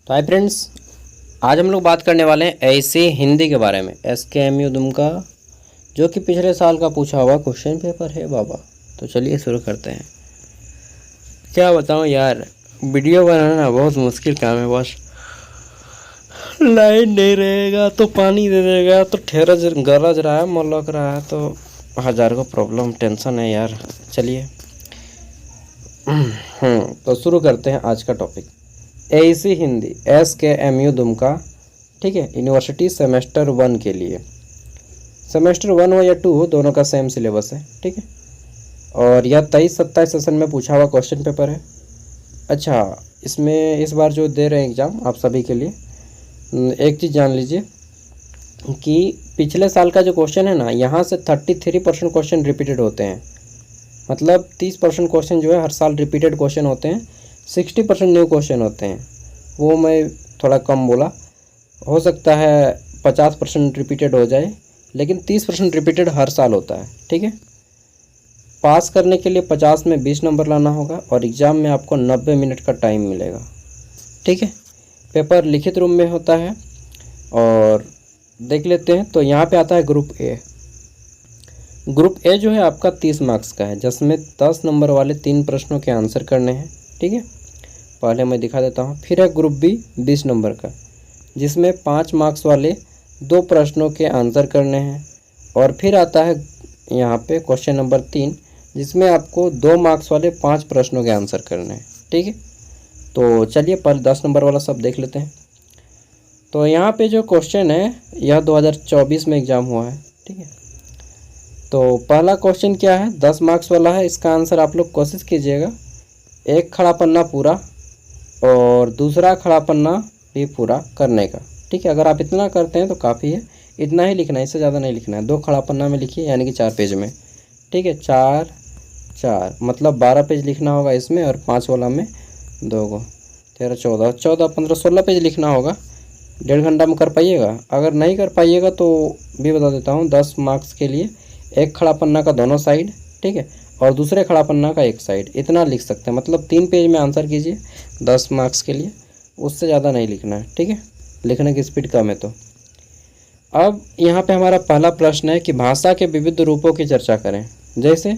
तो hi friends, आज हम लोग बात करने वाले हैं ऐसे हिंदी के बारे में। SKMU दुमका जो कि पिछले साल का पूछा हुआ क्वेश्चन पेपर है बाबा। तो चलिए शुरू करते हैं। क्या बताऊं यार, वीडियो बनाना बहुत मुश्किल काम है। बस लाइन नहीं रहेगा तो पानी दे देगा, तो ठेरज गरज रहा है, मलक रहा है, तो हजार को प्रॉब्लम टेंशन है यार। चलिए तो शुरू करते हैं आज का टॉपिक। ऐसी हिंदी SKMU दुमका, ठीक है, यूनिवर्सिटी सेमेस्टर 1 के लिए। सेमेस्टर 1 हो या 2 हो, दोनों का सेम सिलेबस है, ठीक है। और यह 23-27 सेशन में पूछा हुआ क्वेश्चन पेपर है। अच्छा, इसमें इस बार जो दे रहे हैं एग्ज़ाम आप सभी के लिए, एक चीज़ जान लीजिए कि पिछले साल का जो क्वेश्चन है ना, यहाँ से 33% क्वेश्चन रिपीटेड होते हैं। मतलब 30% क्वेश्चन जो है हर साल रिपीटेड क्वेश्चन होते हैं, 60% न्यू क्वेश्चन होते हैं। वो मैं थोड़ा कम बोला, हो सकता है 50% रिपीटेड हो जाए, लेकिन 30% रिपीटेड हर साल होता है, ठीक है। पास करने के लिए 50 में 20 नंबर लाना होगा और एग्ज़ाम में आपको 90 मिनट का टाइम मिलेगा, ठीक है। पेपर लिखित रूप में होता है और देख लेते हैं। तो यहाँ पे आता है ग्रुप ए। ग्रुप ए जो है आपका 30 मार्क्स का है, जिसमें 10 नंबर वाले 3 प्रश्नों के आंसर करने हैं, ठीक है। पहले मैं दिखा देता हूँ। फिर है ग्रुप बी 20 नंबर का, जिसमें 5 मार्क्स वाले 2 प्रश्नों के आंसर करने हैं। और फिर आता है यहाँ पे क्वेश्चन नंबर 3, जिसमें आपको 2 मार्क्स वाले 5 प्रश्नों के आंसर करने हैं, ठीक है। तो चलिए पहले 10 नंबर वाला सब देख लेते हैं। तो यहाँ पे जो क्वेश्चन है यह 2024 में एग्ज़ाम हुआ है, ठीक है। तो पहला क्वेश्चन क्या है, 10 मार्क्स वाला है। इसका आंसर आप लोग कोशिश कीजिएगा, एक खड़ा पन्ना पूरा और दूसरा खड़ा पन्ना भी पूरा करने का, ठीक है। अगर आप इतना करते हैं तो काफ़ी है, इतना ही लिखना है, इससे ज़्यादा नहीं लिखना है। 2 खड़ा पन्ना में लिखिए, यानी कि 4 पेज में, ठीक है। 4 4 मतलब 12 पेज लिखना होगा इसमें, और 5 वाला में 2 को 13 14 14 15 16 पेज लिखना होगा। 1.5 घंटा में कर पाइएगा। अगर नहीं कर पाइएगा तो भी बता देता हूँ, 10 मार्क्स के लिए एक खड़ा पन्ना का दोनों साइड, ठीक है, और दूसरे खड़ा पन्ना का एक साइड, इतना लिख सकते हैं। मतलब 3 पेज में आंसर कीजिए 10 मार्क्स के लिए, उससे ज़्यादा नहीं लिखना है, ठीक है। लिखने की स्पीड कम है तो। अब यहाँ पे हमारा पहला प्रश्न है कि भाषा के विविध रूपों की चर्चा करें। जैसे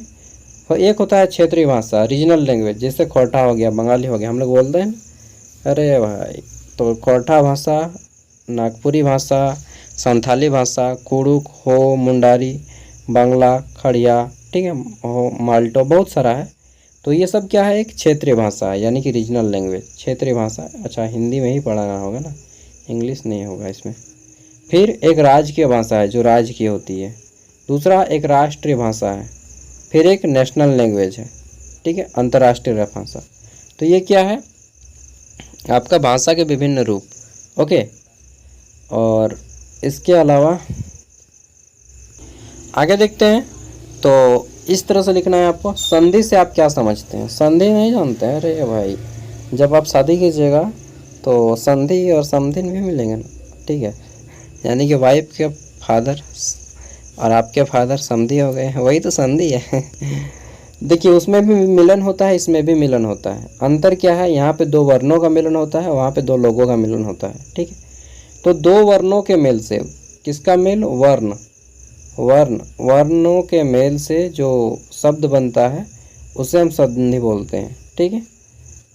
एक होता है क्षेत्रीय भाषा, रीजनल लैंग्वेज, जैसे खोरठा हो गया, बंगाली हो गया, हम लोग बोलते हैं ना, अरे भाई। तो खोरठा भाषा, नागपुरी भाषा, संथाली भाषा, कुड़ुक, हो, मुंडारी, बांग्ला, खड़िया, ठीक है, हो, माल्टो, बहुत सारा है। तो ये सब क्या है, एक क्षेत्रीय भाषा है, यानी कि रीजनल लैंग्वेज, क्षेत्रीय भाषा। अच्छा, हिंदी में ही पढ़ाना होगा ना, इंग्लिश नहीं होगा इसमें। फिर एक राजकीय भाषा है, जो राज्य की होती है। दूसरा एक राष्ट्रीय भाषा है। फिर एक नेशनल लैंग्वेज है, ठीक है, अंतर्राष्ट्रीय भाषा। तो ये क्या है, आपका भाषा के विभिन्न रूप, ओके। और इसके अलावा आगे देखते हैं। तो इस तरह से लिखना है आपको। संधि से आप क्या समझते हैं? संधि नहीं जानते हैं? अरे भाई, जब आप शादी कीजिएगा तो संधि और समधिन भी मिलेंगे ना, ठीक है। यानी कि वाइफ के फादर और आपके फादर समधि हो गए, वही तो संधि है। देखिए, उसमें भी मिलन होता है, इसमें भी मिलन होता है। अंतर क्या है, यहाँ पे 2 वर्णों का मिलन होता है, वहाँ पे 2 लोगों का मिलन होता है, ठीक है। तो 2 वर्णों के मेल से, किसका मेल, वर्ण, वर्णों के मेल से जो शब्द बनता है उसे हम संधि बोलते हैं, ठीक है।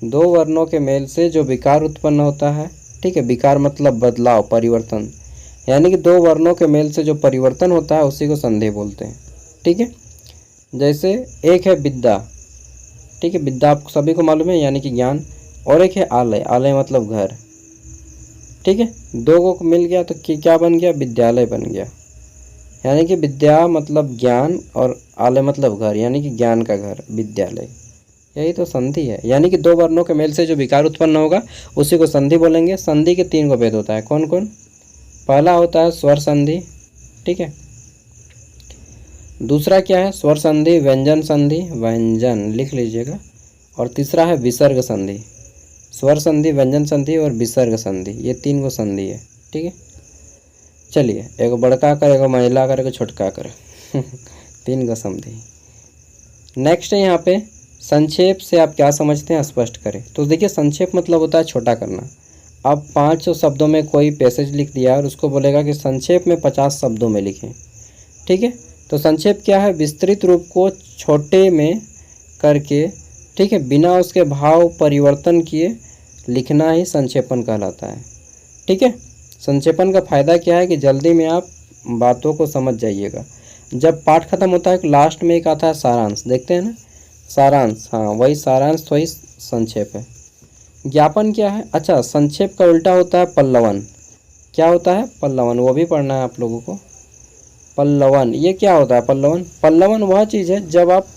2 वर्णों के मेल से जो विकार उत्पन्न होता है, ठीक है, विकार मतलब बदलाव, परिवर्तन, यानी कि 2 वर्णों के मेल से जो परिवर्तन होता है उसी को संधि बोलते हैं, ठीक है। जैसे एक है विद्या, ठीक है, विद्या आप सभी को मालूम है, यानी कि ज्ञान। और एक है आलय, आलय मतलब घर, ठीक है। 2 को मिल गया तो क्या बन गया, विद्यालय बन गया। यानी कि विद्या मतलब ज्ञान और आलय मतलब घर, यानी कि ज्ञान का घर, विद्यालय। यही तो संधि है। यानी कि 2 वर्णों के मेल से जो विकार उत्पन्न होगा उसी को संधि बोलेंगे। संधि के 3 को भेद होता है, कौन कौन? पहला होता है स्वर संधि, ठीक है। दूसरा क्या है, स्वर संधि, व्यंजन संधि, व्यंजन लिख लीजिएगा। और तीसरा है विसर्ग संधि। स्वर संधि, व्यंजन संधि और विसर्ग संधि, ये 3 को संधि है, ठीक है। चलिए, एगो बड़का कर, एगो महिला कर, एगो छोटका कर। 3 को संधि। नेक्स्ट है यहाँ पे, संक्षेप से आप क्या समझते हैं, स्पष्ट करें। तो देखिए, संक्षेप मतलब होता है छोटा करना। अब 500 शब्दों में कोई पैसेज लिख दिया और उसको बोलेगा कि संक्षेप में 50 शब्दों में लिखें, ठीक है। तो संक्षेप क्या है, विस्तृत रूप को छोटे में करके, ठीक है, बिना उसके भाव परिवर्तन किए लिखना ही संक्षेपण कहलाता है, ठीक है। संक्षेपण का फ़ायदा क्या है कि जल्दी में आप बातों को समझ जाइएगा। जब पाठ खत्म होता है लास्ट में एक आता है सारांश, देखते हैं ना, सारांश, हाँ वही सारांश, वही संक्षेप है। ज्ञापन क्या है, अच्छा संक्षेप का उल्टा होता है पल्लवन। क्या होता है, पल्लवन, वो भी पढ़ना है आप लोगों को। पल्लवन, ये क्या होता है पल्लवन? पल्लवन वह चीज़ है जब आप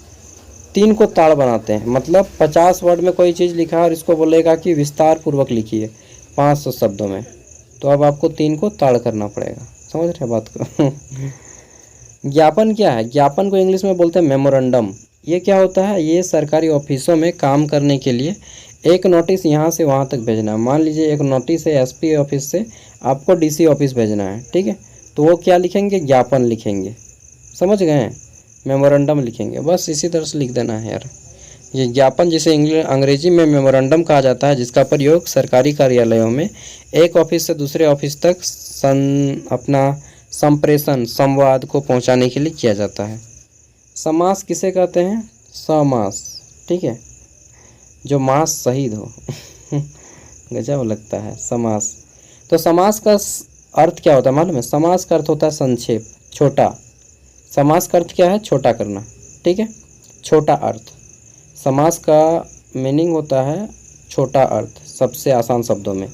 3 को ताड़ बनाते हैं, मतलब 50 वर्ड में कोई चीज़ लिखा है और इसको बोलेगा कि विस्तार पूर्वक लिखिए 500 शब्दों में, तो अब आपको 3 को ताड़ करना पड़ेगा, समझ रहे बात को। ज्ञापन क्या है, ज्ञापन को इंग्लिश में बोलते हैं मेमोरेंडम। ये क्या होता है, ये सरकारी ऑफिसों में काम करने के लिए एक नोटिस यहाँ से वहाँ तक भेजना है। मान लीजिए एक नोटिस है एसपी ऑफिस से आपको डीसी ऑफिस भेजना है, ठीक है, तो वो क्या लिखेंगे, ज्ञापन लिखेंगे, समझ गए हैं, मेमोरेंडम लिखेंगे, बस इसी तरह से लिख देना है यार। ये ज्ञापन जिसे अंग्रेजी में मेमोरेंडम कहा जाता है, जिसका प्रयोग सरकारी कार्यालयों में एक ऑफिस से दूसरे ऑफिस तक अपना संप्रेषण, संवाद को पहुंचाने के लिए किया जाता है। समास किसे कहते हैं, समास, ठीक है, जो मास शहीद हो। गजब लगता है समास। तो समास का अर्थ क्या होता है मालूम है, समास का अर्थ होता है संक्षेप, छोटा। समास का अर्थ क्या है, छोटा करना, ठीक है, छोटा अर्थ। समास का मीनिंग होता है छोटा अर्थ, सबसे आसान शब्दों में,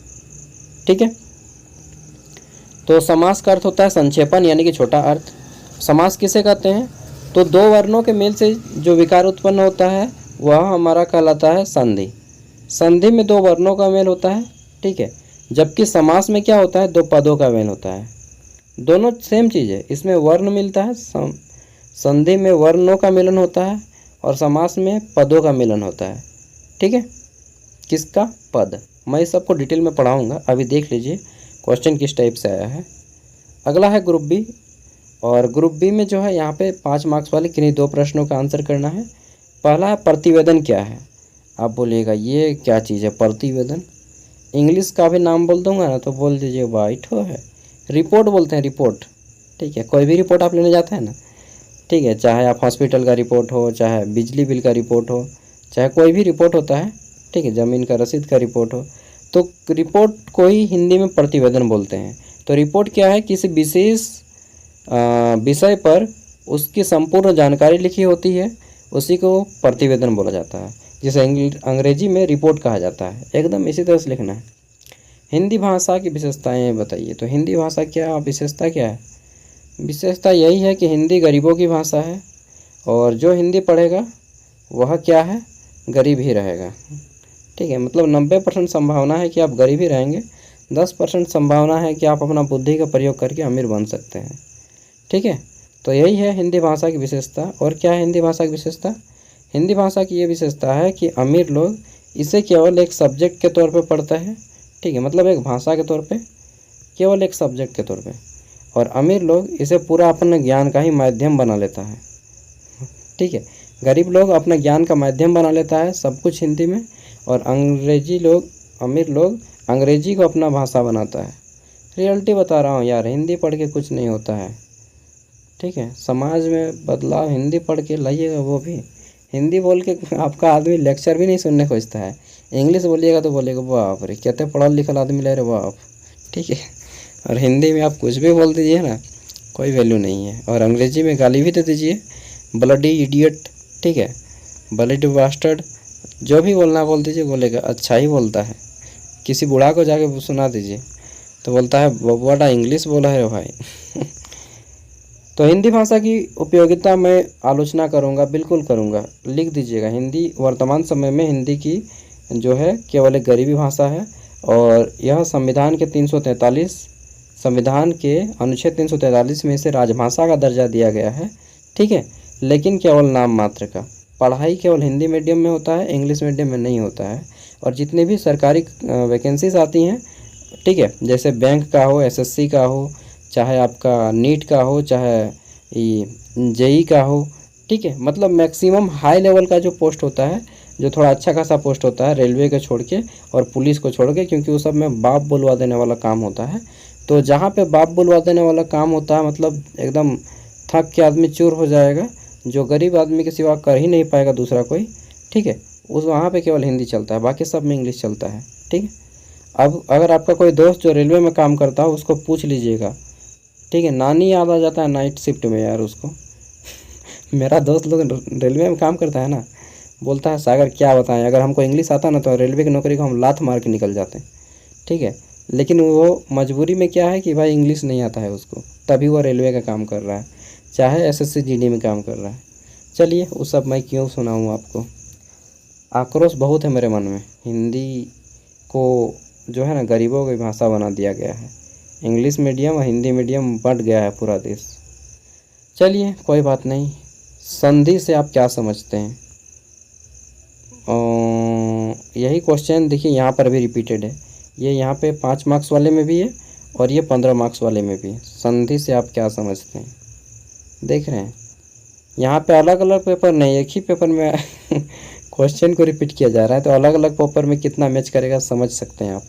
ठीक है। तो समास का अर्थ होता है संक्षेपण यानी कि छोटा अर्थ। समास किसे कहते हैं, तो 2 वर्णों के मेल से जो विकार उत्पन्न होता है वह हमारा कहलाता है संधि। संधि में 2 वर्णों का मेल होता है, ठीक है, जबकि समास में क्या होता है, 2 पदों का मेल होता है। दोनों सेम चीज़ है, इसमें वर्ण मिलता है, संधि में वर्णों का मिलन होता है और समास में पदों का मिलन होता है, ठीक है। किसका, पद। मैं इस सबको डिटेल में पढ़ाऊँगा, अभी देख लीजिए क्वेश्चन किस टाइप से आया है। अगला है ग्रुप बी, और ग्रुप बी में जो है यहाँ पे 5 मार्क्स वाले किन्हीं 2 प्रश्नों का आंसर करना है। पहला है प्रतिवेदन क्या है। आप बोलिएगा ये क्या चीज़ है प्रतिवेदन, इंग्लिश का भी नाम बोल दूंगा ना तो बोल दीजिए वाइट हो है, रिपोर्ट बोलते हैं, रिपोर्ट, ठीक है। कोई भी रिपोर्ट आप लेने जाते हैं ना, ठीक है, चाहे आप हॉस्पिटल का रिपोर्ट हो, चाहे बिजली बिल का रिपोर्ट हो, चाहे कोई भी रिपोर्ट होता है, ठीक है, ज़मीन का रसीद का रिपोर्ट हो, तो रिपोर्ट को ही हिंदी में प्रतिवेदन बोलते हैं। तो रिपोर्ट क्या है, किसी विशेष विषय पर उसकी संपूर्ण जानकारी लिखी होती है, उसी को प्रतिवेदन बोला जाता है, जिसे अंग्रेजी में रिपोर्ट कहा जाता है। एकदम इसी तरह से लिखना है। हिंदी भाषा की विशेषताएं बताइए। तो हिंदी भाषा क्या विशेषता क्या है, विशेषता यही है कि हिंदी गरीबों की भाषा है और जो हिंदी पढ़ेगा वह क्या है, गरीब ही रहेगा, ठीक है। मतलब 90% संभावना है कि आप गरीब ही रहेंगे, 10% संभावना है कि आप अपना बुद्धि का प्रयोग करके अमीर बन सकते हैं, ठीक है। तो यही है हिंदी भाषा की विशेषता। और क्या है हिंदी भाषा की विशेषता, हिंदी भाषा की ये विशेषता है कि अमीर लोग इसे केवल एक सब्जेक्ट के तौर पे पढ़ते हैं, ठीक है, मतलब एक भाषा के तौर पे, केवल एक सब्जेक्ट के तौर पे, और अमीर लोग इसे पूरा अपने ज्ञान का ही माध्यम बना लेता है, ठीक है। गरीब लोग अपना ज्ञान का माध्यम बना लेता है सब कुछ हिंदी में, और अमीर लोग अंग्रेजी को अपना भाषा बनाता है। रियलिटी बता रहा हूँ यार, हिंदी पढ़ के कुछ नहीं होता है, ठीक है। समाज में बदलाव हिंदी पढ़ के लाइएगा, वो भी हिंदी बोल के आपका आदमी लेक्चर भी नहीं सुनने खोजता है। इंग्लिश बोलिएगा तो बोलेगा बाप रे कहते पढ़ा लिखा आदमी ले रहे बाप, ठीक है। और हिंदी में आप कुछ भी बोल दीजिए ना, कोई वैल्यू नहीं है। और अंग्रेजी में गाली भी दे दीजिए, ब्लडी इडियट, ठीक है, ब्लडी बास्टर्ड, जो भी बोलना बोल दीजिए, बोलेगा अच्छा ही बोलता है। किसी बूढ़ा को जाके सुना दीजिए तो बोलता है बड़ा इंग्लिश बोला है भाई। तो हिंदी भाषा की उपयोगिता में आलोचना करूंगा, बिल्कुल करूंगा, लिख दीजिएगा। हिंदी वर्तमान समय में हिंदी की जो है केवल एक गरीबी भाषा है, और यह संविधान के 343 संविधान के अनुच्छेद 343 में इसे राजभाषा का दर्जा दिया गया है, ठीक है, लेकिन केवल नाम मात्र का। पढ़ाई केवल हिंदी मीडियम में होता है, इंग्लिश मीडियम में नहीं होता है। और जितनी भी सरकारी वैकेंसीज आती हैं, ठीक है, जैसे बैंक का हो, एसएससी का हो, चाहे आपका नीट का हो, चाहे जेई का हो, ठीक है, मतलब मैक्सिमम हाई लेवल का जो पोस्ट होता है जो थोड़ा अच्छा खासा पोस्ट होता है रेलवे को छोड़ के और पुलिस को छोड़ के, क्योंकि वो सब में बाप बुलवा देने वाला काम होता है। तो जहाँ पे बाप बुलवा देने वाला काम होता है मतलब एकदम थक के आदमी चूर हो जाएगा, जो गरीब आदमी के सिवा कर ही नहीं पाएगा दूसरा कोई, ठीक है, उस वहाँ पे केवल हिंदी चलता है, बाकी सब में इंग्लिश चलता है, ठीक है। अब अगर आपका कोई दोस्त जो रेलवे में काम करता है उसको पूछ लीजिएगा, ठीक है, नानी याद आ जाता है नाइट शिफ्ट में यार उसको। मेरा दोस्त लोग रेलवे में काम करता है ना, बोलता है सागर क्या बताएं, अगर हमको इंग्लिश आता ना तो रेलवे की नौकरी को हम लात मार के निकल जाते हैं, ठीक है। लेकिन वो मजबूरी में क्या है कि भाई इंग्लिश नहीं आता है उसको, तभी वो रेलवे का काम कर रहा है, चाहे एसएससी जीडी में काम कर रहा है। चलिए वो सब मैं क्यों सुनाऊँ आपको। आक्रोश बहुत है मेरे मन में, हिंदी को जो है ना गरीबों की भाषा बना दिया गया है, इंग्लिश मीडियम और हिंदी मीडियम बंट गया है पूरा देश। चलिए कोई बात नहीं। संधि से आप क्या समझते हैं? यही क्वेश्चन देखिए यहाँ पर भी रिपीटेड है, ये यहाँ पे 5 मार्क्स वाले में भी है और ये 15 मार्क्स वाले में भी है। संधि से आप क्या समझते हैं? देख रहे हैं यहाँ पे अलग अलग पेपर नहीं, एक ही पेपर में क्वेश्चन को रिपीट किया जा रहा है, तो अलग अलग पेपर में कितना मैच करेगा समझ सकते हैं आप।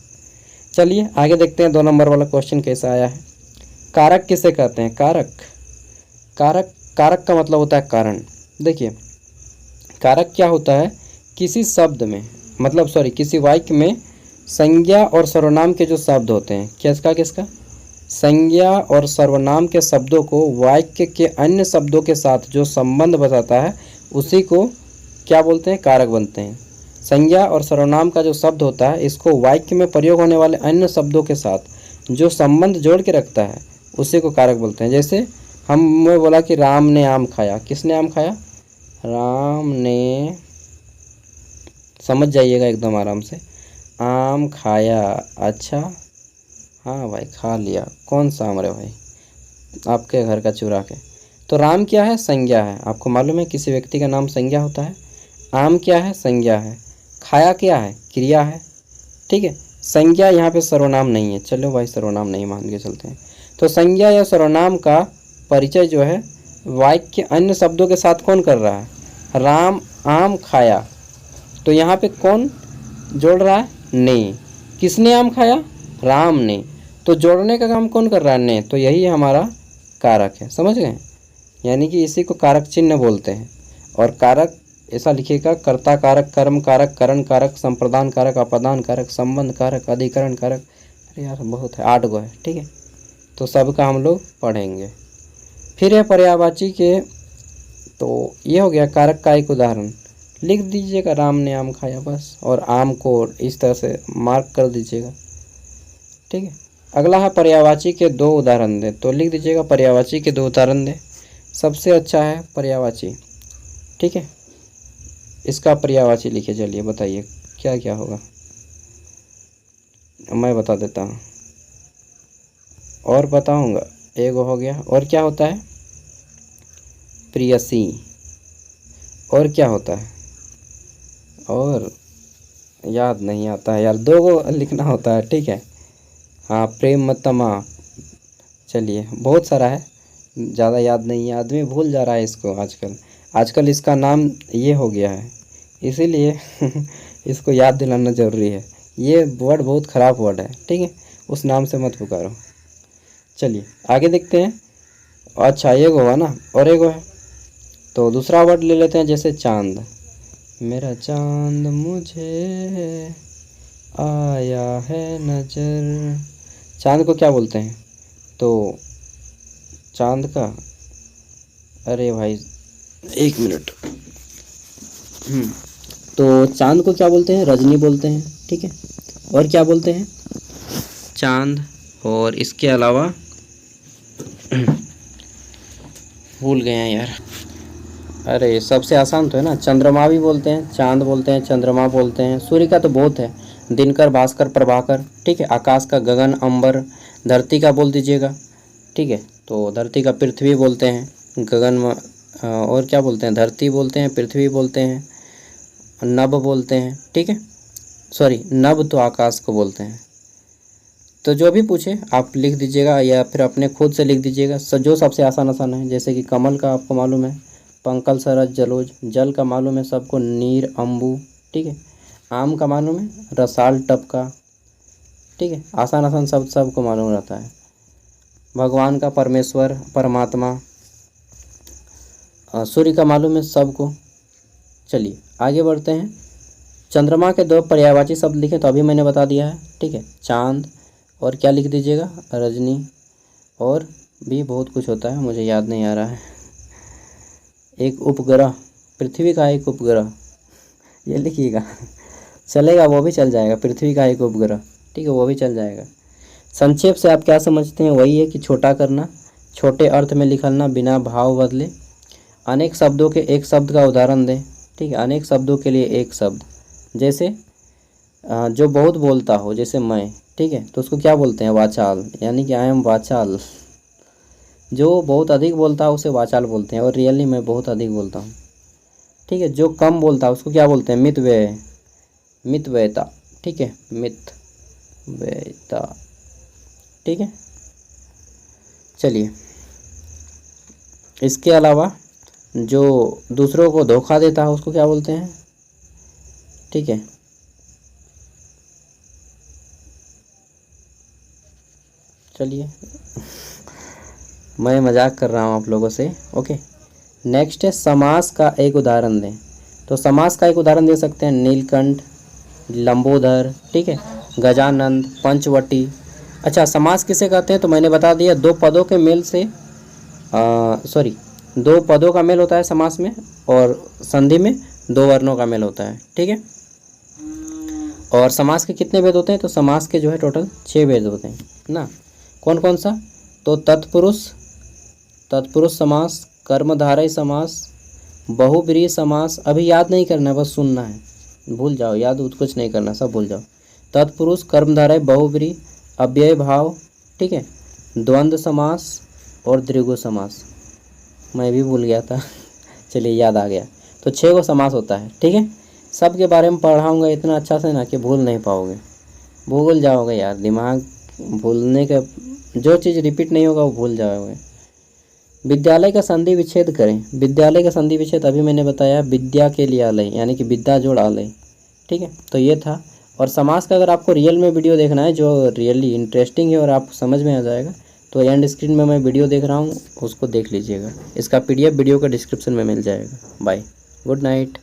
चलिए आगे देखते हैं 2 नंबर वाला क्वेश्चन कैसा आया है। कारक किसे कहते हैं? कारक, कारक का मतलब होता है कारण। देखिए कारक क्या होता है, किसी शब्द में मतलब किसी वाक्य में संज्ञा और सर्वनाम के जो शब्द होते हैं, किसका संज्ञा और सर्वनाम के शब्दों को वाक्य के अन्य शब्दों के साथ जो संबंध बताता है उसी को क्या बोलते हैं? कारक बनते हैं। संज्ञा और सर्वनाम का जो शब्द होता है इसको वाक्य में प्रयोग होने वाले अन्य शब्दों के साथ जो संबंध जोड़ के रखता है उसी को कारक बोलते हैं। जैसे हमने बोला कि राम ने आम खाया, किसने आम खाया? राम ने, समझ जाइएगा एकदम आराम से, आम खाया। अच्छा हाँ भाई खा लिया, कौन सा आम रे भाई? आपके घर का चुरा के। तो राम क्या है? संज्ञा है। आपको मालूम है किसी व्यक्ति का नाम संज्ञा होता है। आम क्या है? संज्ञा है। खाया क्या है? क्रिया है, ठीक है। संज्ञा यहाँ पे सर्वनाम नहीं है, चलो भाई सर्वनाम नहीं मान के चलते हैं। तो संज्ञा या सर्वनाम का परिचय जो है वाक्य के अन्य शब्दों के साथ कौन कर रहा है? राम आम खाया, तो यहाँ पे कौन जोड़ रहा है? ने। किसने आम खाया? राम ने। तो जोड़ने का काम कौन कर रहा है? ने। तो यही हमारा कारक है, समझ गए? यानी कि इसी को कारक चिन्ह बोलते हैं। और कारक ऐसा लिखिएगा, कर्ता कारक, कर्म कारक, करण कारक, संप्रदान कारक, अपादान कारक, संबंध कारक, अधिकरण कारक। अरे यार बहुत है, 8 गो है, ठीक है। तो सबका हम लोग पढ़ेंगे। फिर है पर्यायवाची के, तो ये हो गया कारक का एक उदाहरण। लिख दीजिएगा राम ने आम खाया बस, और आम को इस तरह से मार्क कर दीजिएगा, ठीक है। अगला है पर्यायवाची के 2 उदाहरण दे, तो लिख दीजिएगा पर्यायवाची के 2 उदाहरण दे। सबसे अच्छा है पर्यायवाची, ठीक है। इसका पर्यायवाची लिखिए, चलिए बताइए क्या क्या होगा, मैं बता देता हूँ और बताऊँगा। एक हो गया, और क्या होता है? प्रियसी। और क्या होता है? और याद नहीं आता है यार, 2 को लिखना होता है, ठीक है। हाँ प्रेमतमा। चलिए बहुत सारा है, ज़्यादा याद नहीं है, आदमी भूल जा रहा है इसको आजकल इसका नाम ये हो गया है, इसीलिए इसको याद दिलाना ज़रूरी है। ये वर्ड बहुत ख़राब वर्ड है, ठीक है, उस नाम से मत पुकारो। चलिए आगे देखते हैं। अच्छा एक होगा ना, और एक है, तो दूसरा वर्ड ले लेते हैं, जैसे चांद। मेरा चांद मुझे आया है नजर। चांद को क्या बोलते हैं? तो चांद का, अरे भाई 1 मिनट, तो चांद को क्या बोलते हैं? रजनी बोलते हैं, ठीक है। और क्या बोलते हैं? चांद। और इसके अलावा भूल गए हैं यार, अरे सबसे आसान तो है ना, चंद्रमा भी बोलते हैं, चांद बोलते हैं, चंद्रमा बोलते हैं। सूर्य का तो बहुत है, दिनकर, भास्कर, प्रभाकर, ठीक है। आकाश का गगन, अंबर। धरती का बोल दीजिएगा, ठीक है। तो धरती का पृथ्वी बोलते हैं, गगन और क्या बोलते हैं? धरती बोलते हैं, पृथ्वी बोलते हैं, नभ बोलते हैं, ठीक है। नभ तो आकाश को बोलते हैं। तो जो भी पूछे आप लिख दीजिएगा या फिर अपने खुद से लिख दीजिएगा, जो सबसे आसान है। जैसे कि कमल का आपको मालूम है, पंकल, सरस, जलोज। जल का मालूम है सबको, नीर, अम्बु, ठीक है। आम का मालूम है, रसाल टपका, ठीक है। आसान आसान शब्द सबको मालूम रहता है। भगवान का परमेश्वर, परमात्मा। सूर्य का मालूम है सबको। चलिए आगे बढ़ते हैं। चंद्रमा के दो पर्यायवाची शब्द लिखें तो अभी मैंने बता दिया है, ठीक है। चांद और क्या लिख दीजिएगा, रजनी, और भी बहुत कुछ होता है, मुझे याद नहीं आ रहा है। एक उपग्रह, पृथ्वी का एक उपग्रह, ये लिखिएगा। चलेगा, वो भी चल जाएगा, पृथ्वी का एक उपग्रह, ठीक है, वो भी चल जाएगा। संक्षेप से आप क्या समझते हैं, वही है कि छोटा करना, छोटे अर्थ में लिखना, बिना भाव बदले। अनेक शब्दों के एक शब्द का उदाहरण दें, ठीक है। अनेक शब्दों के लिए एक शब्द, जैसे जो बहुत बोलता हो, जैसे मैं, ठीक है, तो उसको क्या बोलते हैं, वाचाल, यानी कि आई एम वाचाल। जो बहुत अधिक बोलता है उसे वाचाल बोलते हैं, और रियली मैं बहुत अधिक बोलता हूँ, ठीक है। जो कम बोलता है उसको क्या बोलते हैं, मितव्यय, मितव्ययता, ठीक है, मितव्ययता, ठीक है। चलिए, इसके अलावा जो दूसरों को धोखा देता है उसको क्या बोलते हैं, ठीक है। चलिए, मैं मजाक कर रहा हूँ आप लोगों से, ओके। नेक्स्ट है समास का एक उदाहरण दें। तो समास का एक उदाहरण दे सकते हैं, नीलकंठ, लंबोदर, ठीक है, गजानंद, पंचवटी। अच्छा, समास किसे कहते हैं तो मैंने बता दिया, दो पदों के मेल से, दो पदों का मेल होता है समास में, और संधि में दो वर्णों का मेल होता है, ठीक है। और समास के कितने भेद होते हैं, तो समास के जो है टोटल 6 भेद होते हैं ना। कौन कौन सा, तो तत्पुरुष, तत्पुरुष समास, कर्मधारय समास, बहुब्रीहि समास। अभी याद नहीं करना है, बस सुनना है, भूल जाओ, याद कुछ नहीं करना, सब भूल जाओ। तत्पुरुष, कर्मधारय, बहुब्रीहि, अव्यय भाव, ठीक है, द्वंद्व समास और द्विगु समास। मैं भी भूल गया था। चलिए, याद आ गया। तो 6 को समास होता है, ठीक है। सब के बारे में पढ़ाऊँगा इतना अच्छा से ना कि भूल नहीं पाओगे, भूल जाओगे यार, दिमाग भूलने का, जो चीज़ रिपीट नहीं होगा वो भूल जाओगे। विद्यालय का संधि विच्छेद करें। विद्यालय का संधि विच्छेद अभी मैंने बताया, विद्या के लिए आलय, यानी कि विद्या जोड़ आलय, ठीक है। तो ये था। और समास का अगर आपको रियल में वीडियो देखना है जो रियली इंटरेस्टिंग है और आप समझ में आ जाएगा, तो एंड स्क्रीन में मैं वीडियो देख रहा हूँ, उसको देख लीजिएगा। इसका PDF वीडियो का डिस्क्रिप्शन में मिल जाएगा। Bye, good night.